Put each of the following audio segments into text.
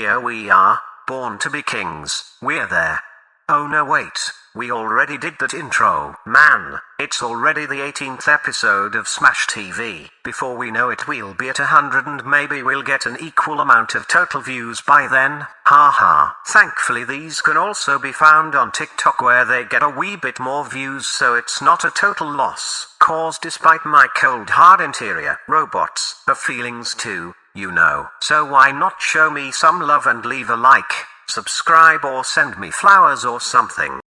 here we are, born to be kings, we're there. Oh no wait, we already did that intro. Man, it's already the 18th episode of Smash TV. Before we know it we'll be at 100 and maybe we'll get an equal amount of total views by then, haha. Thankfully these can also be found on TikTok where they get a wee bit more views, so it's not a total loss, cause despite my cold hard interior, robots have feelings too, you know. So why not show me some love and leave a like, subscribe or send me flowers or something.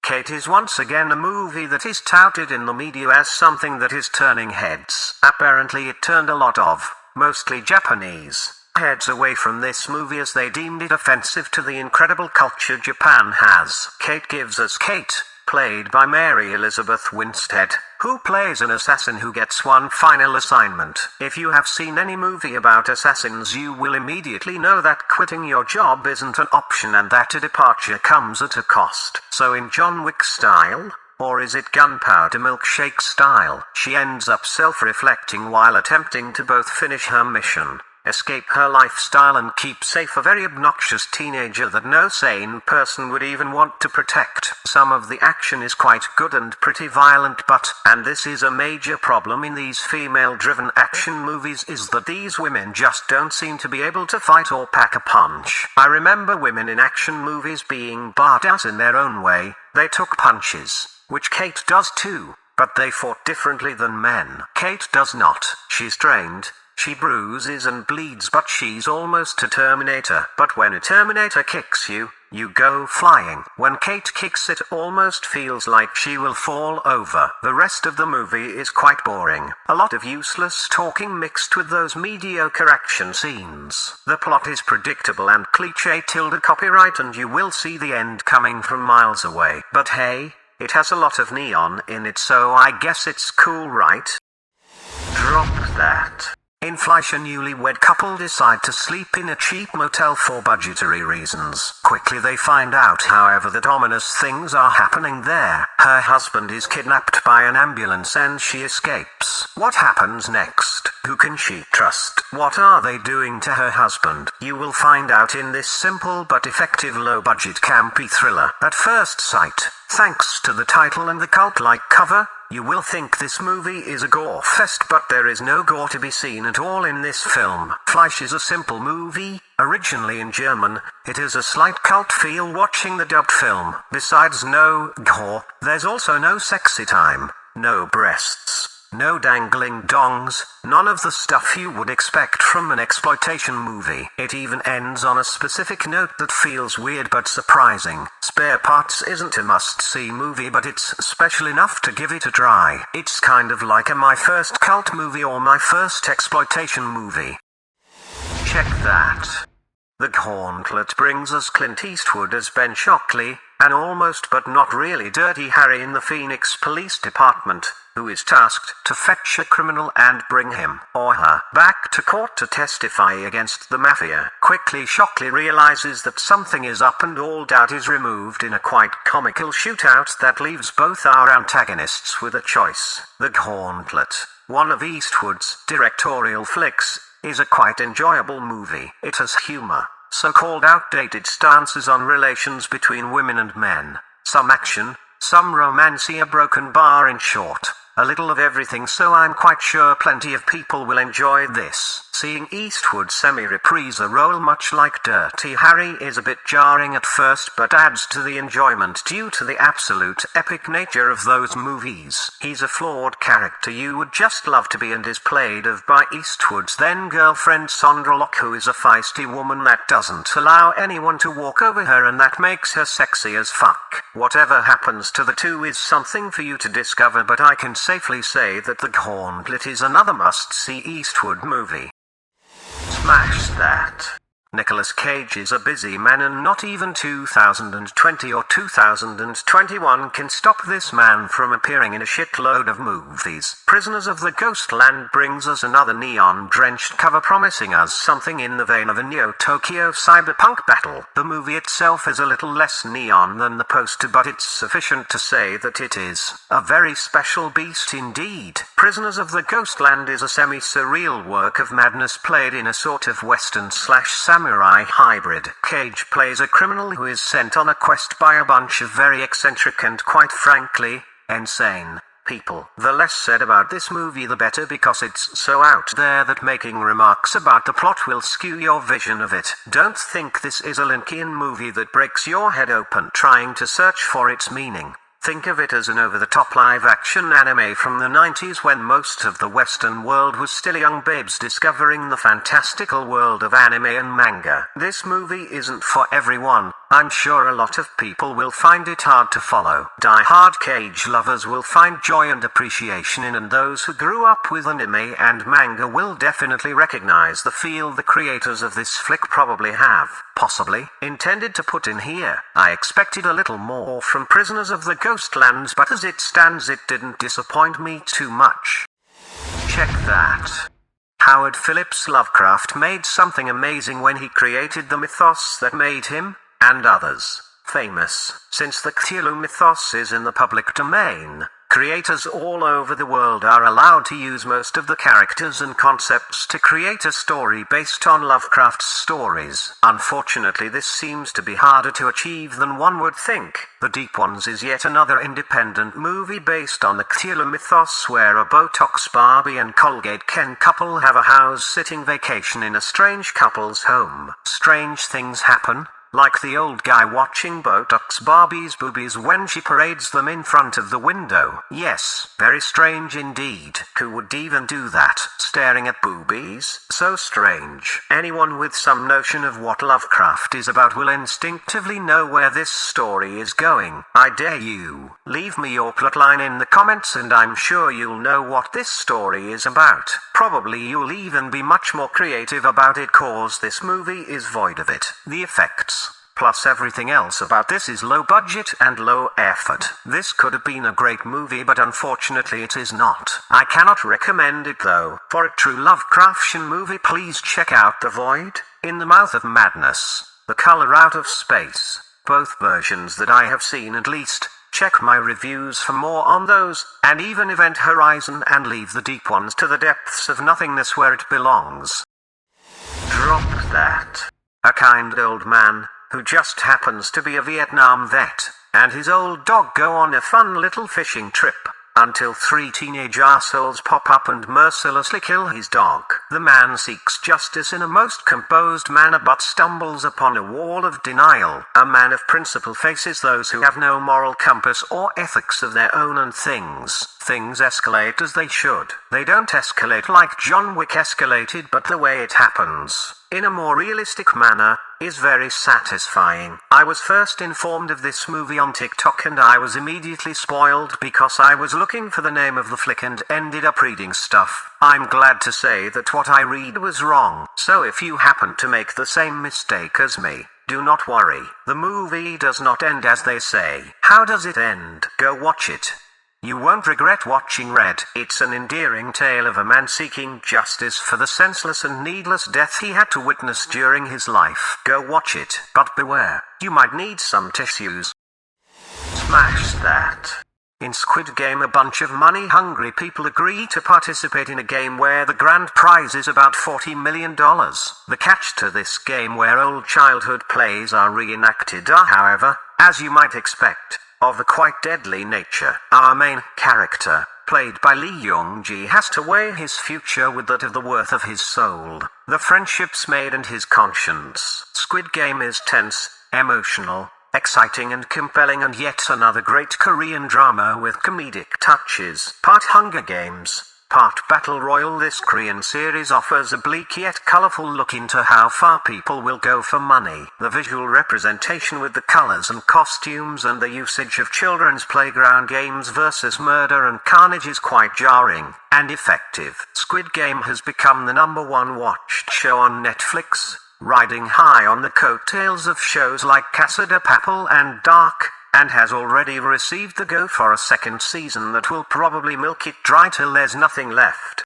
Kate is once again a movie that is touted in the media as something that is turning heads. Apparently it turned a lot of, mostly Japanese, heads away from this movie as they deemed it offensive to the incredible culture Japan has. Kate gives us Kate, played by Mary Elizabeth Winstead, who plays an assassin who gets one final assignment. If you have seen any movie about assassins you will immediately know that quitting your job isn't an option and that a departure comes at a cost. So in John Wick style, or is it gunpowder milkshake style, she ends up self-reflecting while attempting to both finish her mission, escape her lifestyle and keep safe a very obnoxious teenager that no sane person would even want to protect. Some of the action is quite good and pretty violent, but, and this is a major problem in these female-driven action movies, is that these women just don't seem to be able to fight or pack a punch. I remember women in action movies being badass in their own way. They took punches, which Kate does too, but they fought differently than men. Kate does not. She's trained. She bruises and bleeds, but she's almost a Terminator. But when a Terminator kicks you, you go flying. When Kate kicks it almost feels like she will fall over. The rest of the movie is quite boring. A lot of useless talking mixed with those mediocre action scenes. The plot is predictable and cliché tilde copyright, and you will see the end coming from miles away. But hey, it has a lot of neon in it, so I guess it's cool, right? Drop that. In Fleisch, a newlywed couple decide to sleep in a cheap motel for budgetary reasons. Quickly they find out, however, that ominous things are happening there. Her husband is kidnapped by an ambulance and she escapes. What happens next? Who can she trust? What are they doing to her husband? You will find out in this simple but effective low-budget campy thriller. At first sight, thanks to the title and the cult-like cover, you will think this movie is a gore fest, but there is no gore to be seen at all in this film. Fleisch is a simple movie, originally in German. It is a slight cult feel watching the dubbed film. Besides no gore, there's also no sexy time, no breasts, no dangling dongs, none of the stuff you would expect from an exploitation movie. It even ends on a specific note that feels weird but surprising. Spare Parts isn't a must-see movie, but it's special enough to give it a try. It's kind of like my first cult movie or my first exploitation movie. Check that. The Gauntlet brings us Clint Eastwood as Ben Shockley, an almost but not really dirty Harry in the Phoenix Police Department, who is tasked to fetch a criminal and bring him, or her, back to court to testify against the mafia. Quickly Shockley realizes that something is up and all doubt is removed in a quite comical shootout that leaves both our antagonists with a choice. The Gauntlet, one of Eastwood's directorial flicks, is a quite enjoyable movie. It has humor, so-called outdated stances on relations between women and men, some action, some romance, a broken bar, in short, a little of everything, so I'm quite sure plenty of people will enjoy this. Seeing Eastwood semi-reprise a role much like Dirty Harry is a bit jarring at first, but adds to the enjoyment due to the absolute epic nature of those movies. He's a flawed character you would just love to be, and is played of by Eastwood's then-girlfriend Sondra Locke, who is a feisty woman that doesn't allow anyone to walk over her and that makes her sexy as fuck. Whatever happens to the two is something for you to discover, but I can safely say that The Gauntlet is another must-see Eastwood movie. Smash that. Nicolas Cage is a busy man, and not even 2020 or 2021 can stop this man from appearing in a shitload of movies. Prisoners of the Ghostland brings us another neon-drenched cover promising us something in the vein of a Neo-Tokyo cyberpunk battle. The movie itself is a little less neon than the poster, but it's sufficient to say that it is a very special beast indeed. Prisoners of the Ghostland is a semi-surreal work of madness played in a sort of western/samurai samurai hybrid. Cage plays a criminal who is sent on a quest by a bunch of very eccentric and quite frankly, insane people. The less said about this movie the better, because it's so out there that making remarks about the plot will skew your vision of it. Don't think this is a Lincoln movie that breaks your head open trying to search for its meaning. Think of it as an over-the-top live-action anime from the 90s, when most of the Western world was still young babes discovering the fantastical world of anime and manga. This movie isn't for everyone. I'm sure a lot of people will find it hard to follow. Die-hard Cage lovers will find joy and appreciation in, and those who grew up with anime and manga will definitely recognize the feel the creators of this flick probably have, possibly, intended to put in here. I expected a little more from Prisoners of the Ghostlands, but as it stands it didn't disappoint me too much. Check that. Howard Phillips Lovecraft made something amazing when he created the mythos that made him, and others, famous. Since the Cthulhu mythos is in the public domain, creators all over the world are allowed to use most of the characters and concepts to create a story based on Lovecraft's stories. Unfortunately, this seems to be harder to achieve than one would think. The Deep Ones is yet another independent movie based on the Cthulhu mythos, where a Botox Barbie and Colgate Ken couple have a house-sitting vacation in a strange couple's home. Strange things happen, like the old guy watching Botox Barbie's boobies when she parades them in front of the window. Yes, very strange indeed. Who would even do that? Staring at boobies? So strange. Anyone with some notion of what Lovecraft is about will instinctively know where this story is going. I dare you. Leave me your plotline in the comments and I'm sure you'll know what this story is about. Probably you'll even be much more creative about it, cause this movie is void of it. The effects, plus everything else about this, is low budget and low effort. This could have been a great movie, but unfortunately it is not. I cannot recommend it though. For a true Lovecraftian movie, please check out The Void, In the Mouth of Madness, The Color Out of Space. Both versions that I have seen at least. Check my reviews for more on those, and even Event Horizon, and leave the Deep Ones to the depths of nothingness where it belongs. Drop that. A kind old man, who just happens to be a Vietnam vet, and his old dog go on a fun little fishing trip, until 3 teenage arseholes pop up and mercilessly kill his dog. The man seeks justice in a most composed manner, but stumbles upon a wall of denial. A man of principle faces those who have no moral compass or ethics of their own, and things escalate as they should. They don't escalate like John Wick escalated, but the way it happens, in a more realistic manner, is very satisfying. I was first informed of this movie on TikTok and I was immediately spoiled because I was looking for the name of the flick and ended up reading stuff. I'm glad to say that what I read was wrong, so if you happen to make the same mistake as me, do not worry. The movie does not end as they say. How does it end? Go watch it. You won't regret watching Red. It's an endearing tale of a man seeking justice for the senseless and needless death he had to witness during his life. Go watch it, but beware, you might need some tissues. Smash that. In Squid Game, a bunch of money-hungry people agree to participate in a game where the grand prize is about $40 million. The catch to this game, where old childhood plays are reenacted, are, however, as you might expect, of a quite deadly nature. Our main character, played by Lee Young-ji, has to weigh his future with that of the worth of his soul, the friendships made, and his conscience. Squid Game is tense, emotional, exciting and compelling, and yet another great Korean drama with comedic touches. Part Hunger Games, part Battle Royale, this Korean series offers a bleak yet colorful look into how far people will go for money. The visual representation with the colors and costumes and the usage of children's playground games versus murder and carnage is quite jarring and effective. Squid Game has become the #1 watched show on Netflix, riding high on the coattails of shows like Casa de Papel and Dark, and has already received the go for a second season that will probably milk it dry till there's nothing left.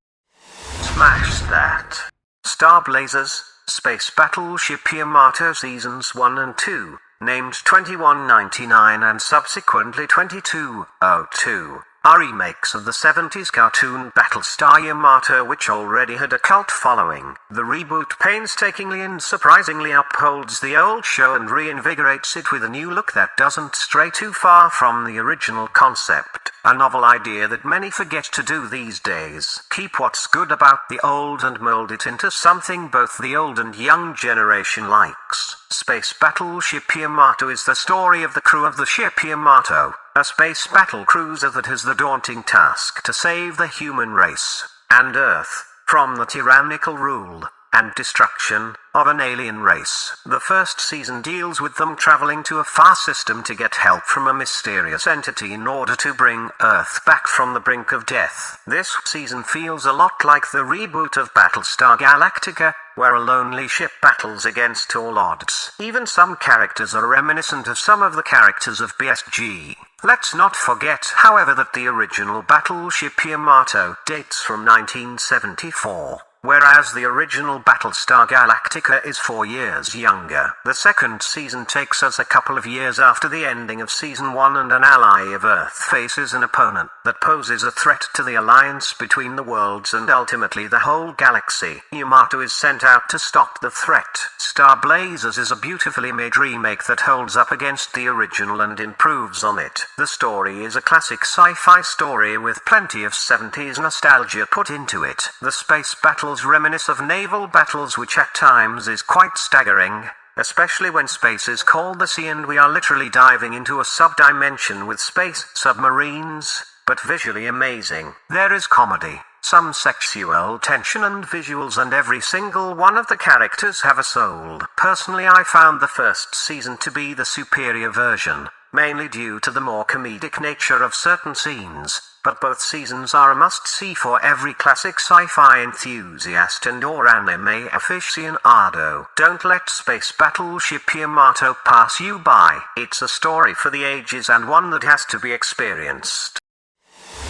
Smash that. Star Blazers, Space Battleship Yamato Seasons 1 and 2, named 2199 and subsequently 2202, are remakes of the 70s cartoon Battlestar Yamato, which already had a cult following. The reboot painstakingly and surprisingly upholds the old show and reinvigorates it with a new look that doesn't stray too far from the original concept, a novel idea that many forget to do these days. Keep what's good about the old and mold it into something both the old and young generation likes. Space Battleship Yamato is the story of the crew of the ship Yamato, a space battle cruiser that has the daunting task to save the human race and Earth from the tyrannical rule and destruction of an alien race. The first season deals with them traveling to a far system to get help from a mysterious entity in order to bring Earth back from the brink of death. This season feels a lot like the reboot of Battlestar Galactica, where a lonely ship battles against all odds. Even some characters are reminiscent of some of the characters of BSG. Let's not forget, however, that the original Battleship Yamato dates from 1974. Whereas the original Battlestar Galactica is 4 years younger. The second season takes us a couple of years after the ending of season 1, and an ally of Earth faces an opponent that poses a threat to the alliance between the worlds and ultimately the whole galaxy. Yamato is sent out to stop the threat. Star Blazers is a beautifully made remake that holds up against the original and improves on it. The story is a classic sci-fi story with plenty of 70s nostalgia put into it. The space battles reminisce of naval battles, which at times is quite staggering, especially when space is called the sea and we are literally diving into a sub-dimension with space submarines, but visually amazing. There is comedy, some sexual tension and visuals, and every single one of the characters have a soul. Personally, I found the first season to be the superior version, mainly due to the more comedic nature of certain scenes, but both seasons are a must-see for every classic sci-fi enthusiast and or anime aficionado. Don't let Space Battleship Yamato pass you by. It's a story for the ages and one that has to be experienced.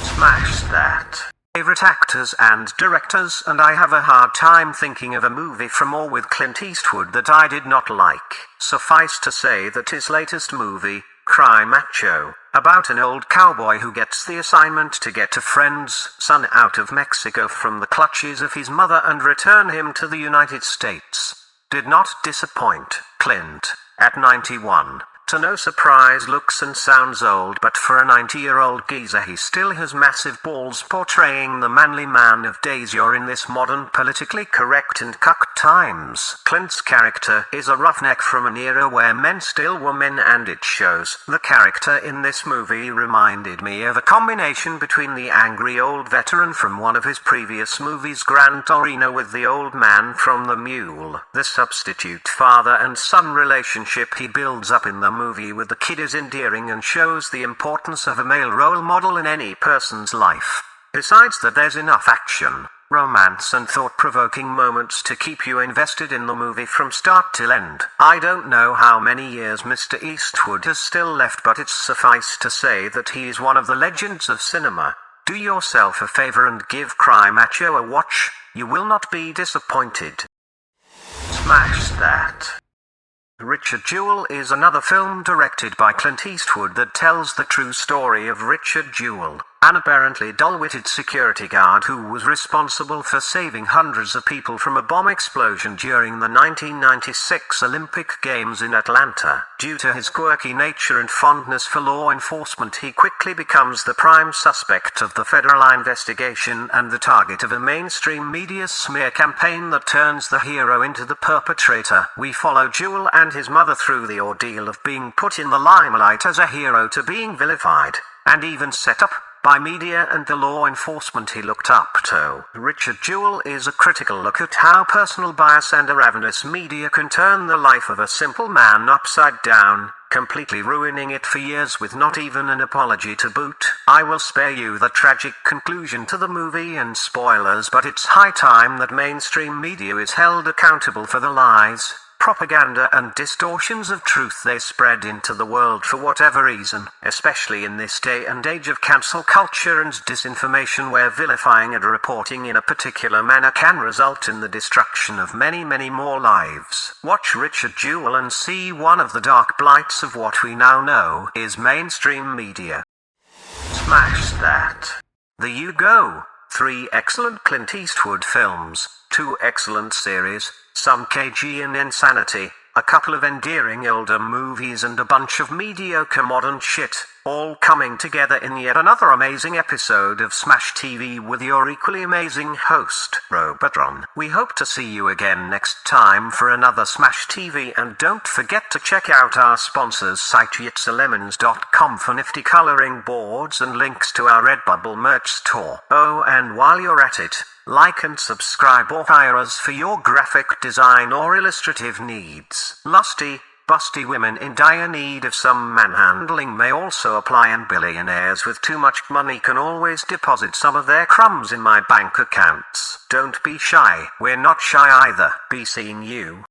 Smash that. Favorite actors and directors, and I have a hard time thinking of a movie from or with Clint Eastwood that I did not like. Suffice to say that his latest movie, Cry Macho, about an old cowboy who gets the assignment to get a friend's son out of Mexico from the clutches of his mother and return him to the United States, did not disappoint. Clint, at 91, to no surprise looks and sounds old, but for a 90-year-old geezer he still has massive balls portraying the manly man of days you're in this modern politically correct and cucked times. Clint's character is a roughneck from an era where men still were men, and it shows. The character in this movie reminded me of a combination between the angry old veteran from one of his previous movies, Gran Torino, with the old man from The Mule. The substitute father and son relationship he builds up in the movie with the kid is endearing and shows the importance of a male role model in any person's life. Besides that, there's enough action, romance and thought-provoking moments to keep you invested in the movie from start till end. I don't know how many years Mr. Eastwood has still left, but it's suffice to say that he is one of the legends of cinema. Do yourself a favor and give Cry Macho a watch. You will not be disappointed. Smash that. Richard Jewell is another film directed by Clint Eastwood that tells the true story of Richard Jewell, an apparently dull-witted security guard who was responsible for saving hundreds of people from a bomb explosion during the 1996 Olympic Games in Atlanta. Due to his quirky nature and fondness for law enforcement, he quickly becomes the prime suspect of the federal investigation and the target of a mainstream media smear campaign that turns the hero into the perpetrator. We follow Jewell and his mother through the ordeal of being put in the limelight as a hero to being vilified, and even set up by media and the law enforcement he looked up to. Richard Jewell is a critical look at how personal bias and a ravenous media can turn the life of a simple man upside down, completely ruining it for years with not even an apology to boot. I will spare you the tragic conclusion to the movie and spoilers, but it's high time that mainstream media is held accountable for the lies, propaganda and distortions of truth they spread into the world for whatever reason, especially in this day and age of cancel culture and disinformation, where vilifying and reporting in a particular manner can result in the destruction of many, many more lives. Watch Richard Jewell and see one of the dark blights of what we now know is mainstream media. Smash that. There you go. 3 excellent Clint Eastwood films, 2 excellent series, some Cajun insanity, a couple of endearing older movies and a bunch of mediocre modern shit, all coming together in yet another amazing episode of Smash TV with your equally amazing host, Robotron. We hope to see you again next time for another Smash TV, and don't forget to check out our sponsors site yitsalemons.com for nifty coloring boards and links to our Redbubble merch store. Oh, and while you're at it, like and subscribe or hire us for your graphic design or illustrative needs. Lusty, busty women in dire need of some manhandling may also apply, and billionaires with too much money can always deposit some of their crumbs in my bank accounts. Don't be shy. We're not shy either. Be seeing you.